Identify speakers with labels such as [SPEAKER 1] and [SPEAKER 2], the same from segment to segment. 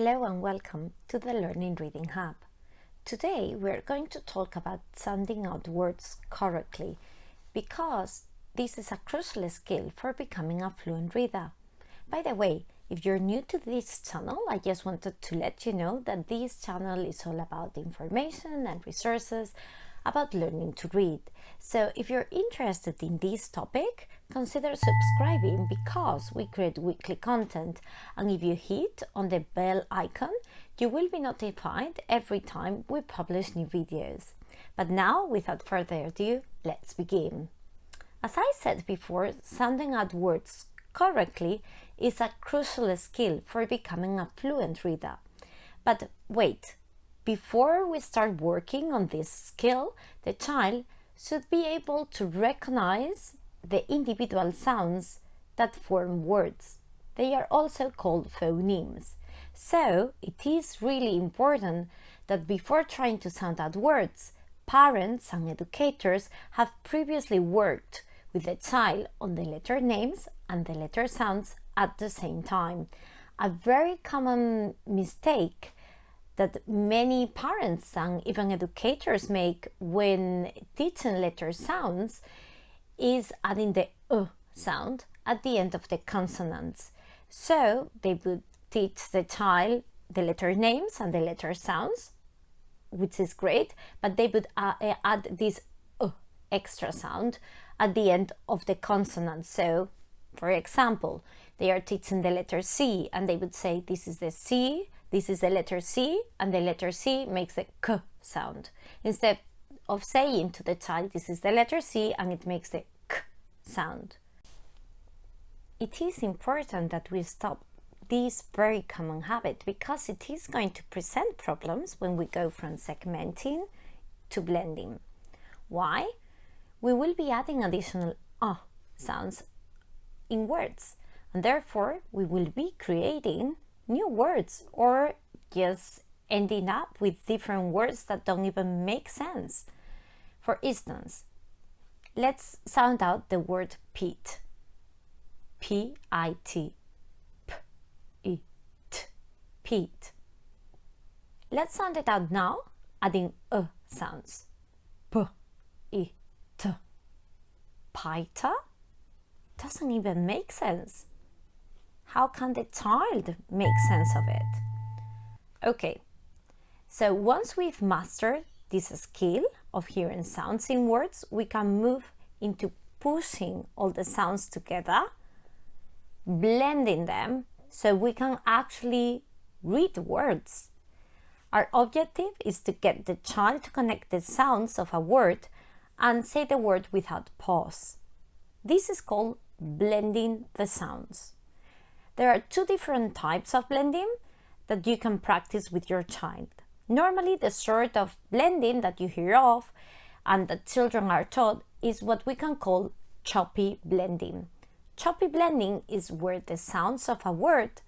[SPEAKER 1] Hello and welcome to the Learning Reading Hub. Today we're going to talk about sounding out words correctly because this is a crucial skill for becoming a fluent reader. By the way, if you're new to this channel, I just wanted to let you know that this channel is all about information and resources about learning to read. So if you're interested in this topic, consider subscribing because we create weekly content, and if you hit on the bell icon, you will be notified every time we publish new videos. But now, without further ado, let's begin. As I said before, sounding out words correctly is a crucial skill for becoming a fluent reader. But wait, before we start working on this skill, the child should be able to recognize the individual sounds that form words. They are also called phonemes. So it is really important that before trying to sound out words, parents and educators have previously worked with the child on the letter names and the letter sounds at the same time. A very common mistake that many parents and even educators make when teaching letter sounds is adding the sound at the end of the consonants. So they would teach the child the letter names and the letter sounds, which is great, but they would add this extra sound at the end of the consonant. So, for example, they are teaching the letter C and they would say this is the C, this is the letter C, and the letter C makes a K sound. Instead of saying to the child this is the letter C and it makes the K sound. It is important that we stop this very common habit because it is going to present problems when we go from segmenting to blending. Why? We will be adding additional sounds in words, and therefore we will be creating new words or just ending up with different words that don't even make sense. For instance, let's sound out the word pit. P-I-T. P-I-T. Pit. Let's sound it out now, adding sounds. P-I-T. Pita? Doesn't even make sense. How can the child make sense of it? Okay, so once we've mastered this skill of hearing sounds in words, we can move into pushing all the sounds together, blending them so we can actually read words. Our objective is to get the child to connect the sounds of a word and say the word without pause. This is called blending the sounds. There are two different types of blending that you can practice with your child. Normally, the sort of blending that you hear of and that children are taught is what we can call choppy blending. Choppy blending is where the sounds of a word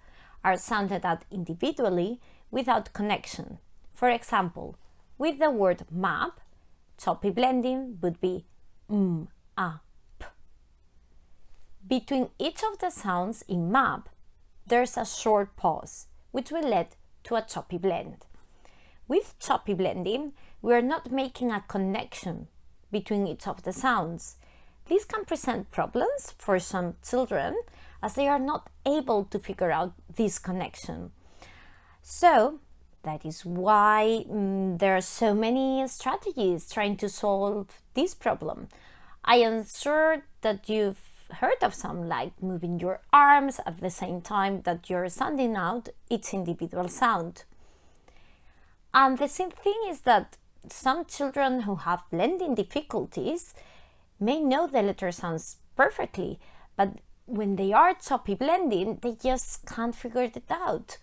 [SPEAKER 1] are sounded out individually without connection. For example, with the word map, choppy blending would be p. Between each of the sounds in map, there's a short pause, which will lead to a choppy blend. With choppy blending, we are not making a connection between each of the sounds. This can present problems for some children as they are not able to figure out this connection. So, that is why there are so many strategies trying to solve this problem. I am sure that you've heard of some, like moving your arms at the same time that you're sounding out each individual sound. And the same thing is that some children who have blending difficulties may know the letter sounds perfectly, but when they are choppy blending, they just can't figure it out.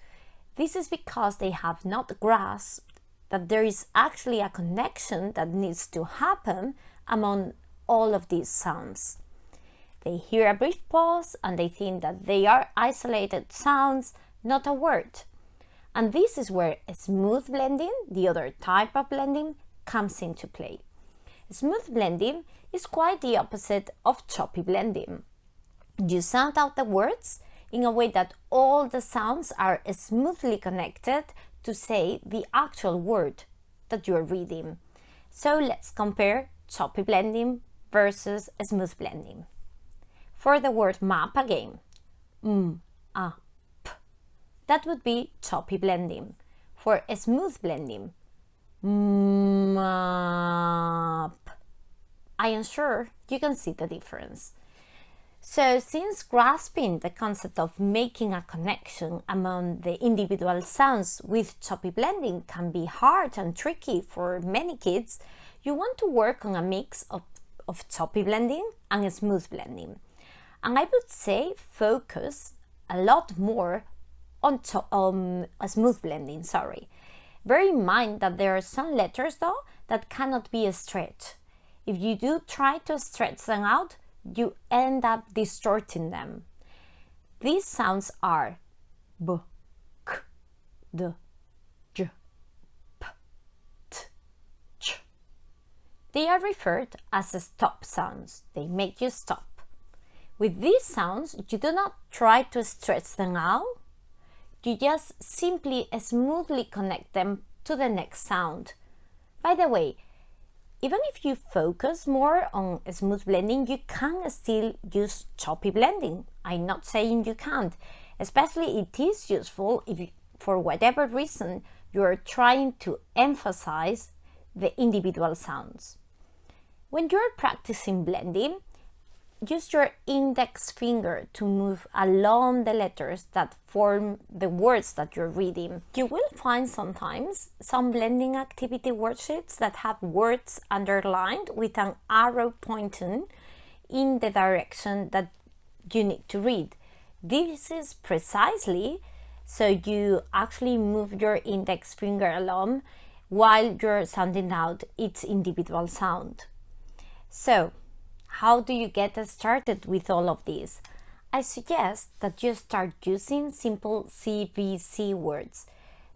[SPEAKER 1] This is because they have not grasped that there is actually a connection that needs to happen among all of these sounds. They hear a brief pause and they think that they are isolated sounds, not a word. And this is where smooth blending, the other type of blending, comes into play. Smooth blending is quite the opposite of choppy blending. You sound out the words in a way that all the sounds are smoothly connected to say the actual word that you're reading. So let's compare choppy blending versus smooth blending. For the word map again, p. That would be choppy blending. For smooth blending, map. I am sure you can see the difference. So since grasping the concept of making a connection among the individual sounds with choppy blending can be hard and tricky for many kids, you want to work on a mix of choppy blending and smooth blending. And I would say focus a lot more on smooth blending, Bear in mind that there are some letters though that cannot be stretched. If you do try to stretch them out, you end up distorting them. These sounds are b, k, d, j, p, t, ch. They are referred as stop sounds. They make you stop. With these sounds, you do not try to stretch them out. You just simply smoothly connect them to the next sound. By the way, even if you focus more on smooth blending, you can still use choppy blending. I'm not saying you can't. Especially it is useful if, for whatever reason, you are trying to emphasize the individual sounds. When you're practicing blending, use your index finger to move along the letters that form the words that you're reading. You will find sometimes some blending activity worksheets that have words underlined with an arrow pointing in the direction that you need to read. This is precisely so you actually move your index finger along while you're sounding out each individual sound. So, how do you get started with all of this? I suggest that you start using simple CVC words.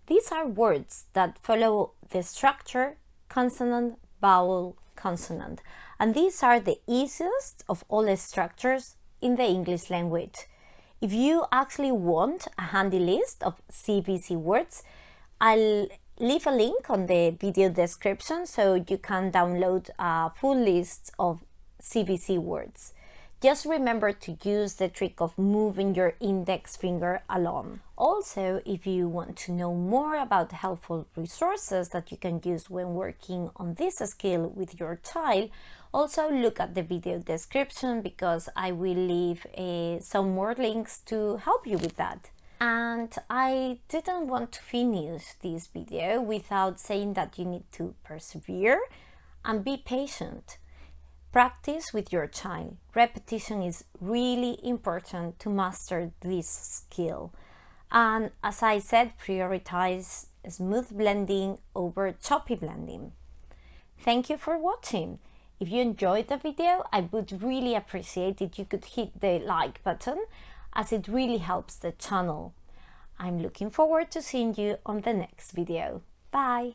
[SPEAKER 1] These are words that follow the structure consonant, vowel, consonant, and these are the easiest of all the structures in the English language. If you actually want a handy list of CVC words, I'll leave a link on the video description so you can download a full list of CVC words. Just remember to use the trick of moving your index finger along. Also, if you want to know more about helpful resources that you can use when working on this skill with your child, also look at the video description because I will leave some more links to help you with that. And I didn't want to finish this video without saying that you need to persevere and be patient. Practice with your child. Repetition is really important to master this skill. And as I said, prioritize smooth blending over choppy blending. Thank you for watching. If you enjoyed the video, I would really appreciate if you could hit the like button, as it really helps the channel. I'm looking forward to seeing you on the next video. Bye!